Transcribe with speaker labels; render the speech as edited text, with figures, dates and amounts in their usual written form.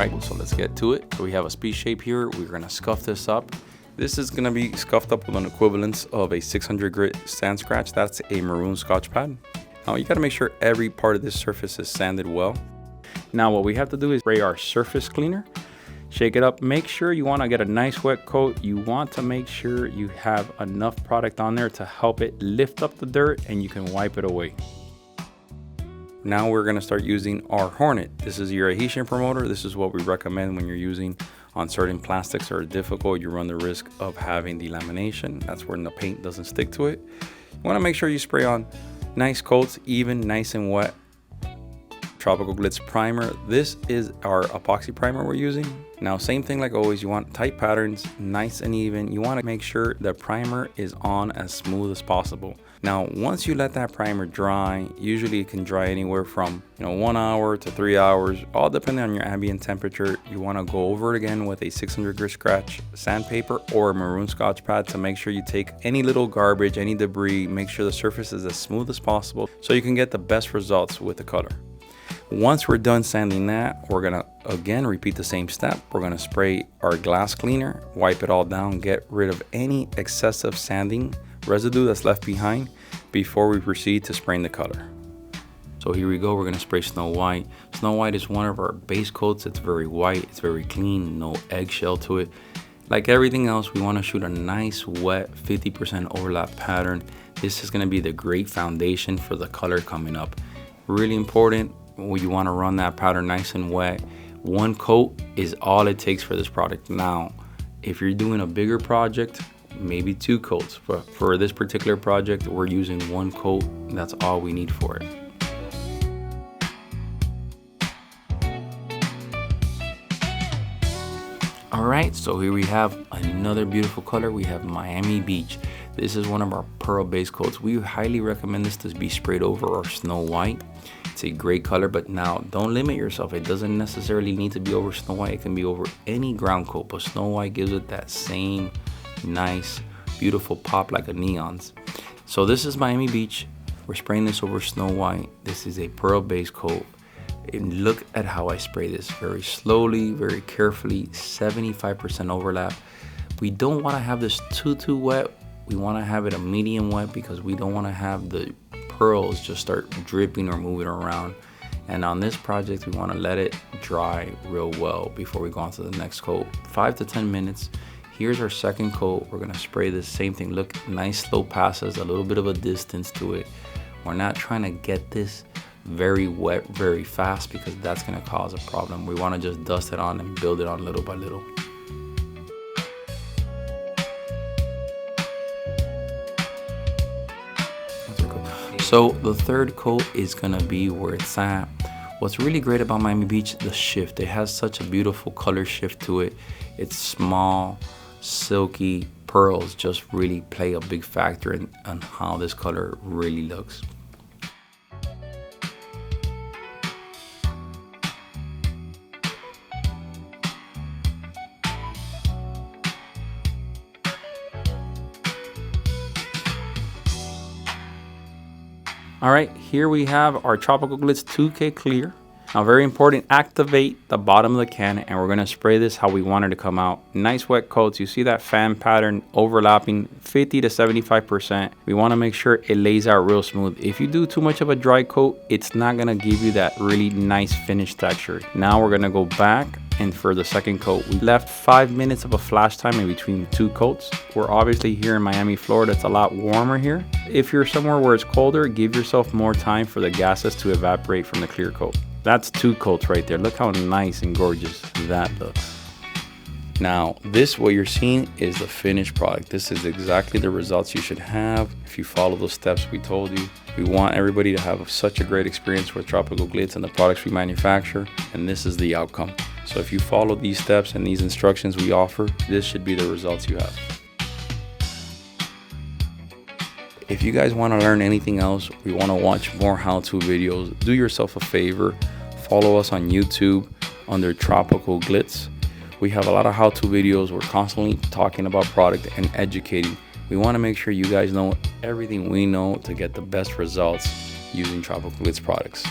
Speaker 1: Alright, so let's get to it. So we have a speed shape here. We're gonna scuff this up. This is gonna be scuffed up with an equivalence of a 600 grit sand scratch. That's a maroon Scotch pad. Now you gotta make sure every part of this surface is sanded well. Now what we have to do is spray our surface cleaner. Shake it up. Make sure you want to get a nice wet coat. You want to make sure you have enough product on there to help it lift up the dirt and you can wipe it away. Now we're going to start using our Hornet. This is your adhesion promoter. This is what we recommend when you're using on certain plastics that are difficult. You run the risk of having delamination. That's when the paint doesn't stick to it. You want to make sure you spray on nice coats, even, nice and wet. Tropical Glitz primer. This is our epoxy primer we're using. Now same thing like always, you want tight patterns, nice and even. You want to make sure the primer is on as smooth as possible. Now once you let that primer dry, usually it can dry anywhere from 1 hour to 3 hours, all depending on your ambient temperature. You want to go over it again with a 600 grit scratch sandpaper or a maroon Scotch pad to make sure you take any little garbage, any debris, make sure the surface is as smooth as possible so you can get the best results with the color. Once we're done sanding that, we're gonna again repeat the same step. We're gonna spray our glass cleaner, wipe it all down, get rid of any excessive sanding residue that's left behind before we proceed to spraying the color. So here we go, we're gonna spray Snow White. Snow White is one of our base coats. It's very white, it's very clean, no eggshell to it. Like everything else, we wanna shoot a nice wet 50% overlap pattern. This is gonna be the great foundation for the color coming up. Really important. You want to run that powder nice and wet. One coat is all it takes for this product. Now, if you're doing a bigger project, maybe 2 coats. But for this particular project, we're using 1 coat. That's all we need for it. All right, so here we have another beautiful color. We have Miami Beach. This is one of our pearl base coats. We highly recommend this to be sprayed over our Snow White. It's a great color, but now don't limit yourself. It doesn't necessarily need to be over Snow White. It can be over any ground coat, but Snow White gives it that same nice, beautiful pop like a neon's. So this is Miami Beach. We're spraying this over Snow White. This is a pearl base coat. And look at how I spray this. Very slowly, very carefully, 75% overlap. We don't want to have this too wet. We want to have it a medium wet because we don't want to have the pearls just start dripping or moving around. And on this project, we want to let it dry real well before we go on to the next coat. 5 to 10 minutes. Here's our second coat. We're going to spray this same thing. Look, nice slow passes, a little bit of a distance to it. We're not trying to get this very wet very fast because that's going to cause a problem. We want to just dust it on and build it on little by little. So the third coat is gonna be where it's at. What's really great about Miami Beach, the shift. It has such a beautiful color shift to it. It's small, silky pearls just really play a big factor in on how this color really looks. All right, here we have our Tropical Glitz 2K Clear. Now, very important, activate the bottom of the can, and we're gonna spray this how we want it to come out. Nice wet coats. You see that fan pattern overlapping 50 to 75%. We wanna make sure it lays out real smooth. If you do too much of a dry coat, it's not gonna give you that really nice finished texture. Now we're gonna go back, and for the second coat, we left 5 minutes of a flash time in between 2 coats. We're obviously here in Miami, Florida. It's a lot warmer here. If you're somewhere where it's colder, give yourself more time for the gases to evaporate from the clear coat. That's 2 coats right there. Look how nice and gorgeous that looks. Now, what you're seeing is the finished product. This is exactly the results you should have if you follow those steps we told you. We want everybody to have such a great experience with Tropical Glitz and the products we manufacture, and this is the outcome. So if you follow these steps and these instructions we offer, this should be the results you have. If you guys want to learn anything else, we want to watch more how-to videos, do yourself a favor, follow us on YouTube under Tropical Glitz. We have a lot of how-to videos. We're constantly talking about product and educating. We want to make sure you guys know everything we know to get the best results using Tropical Glitz products.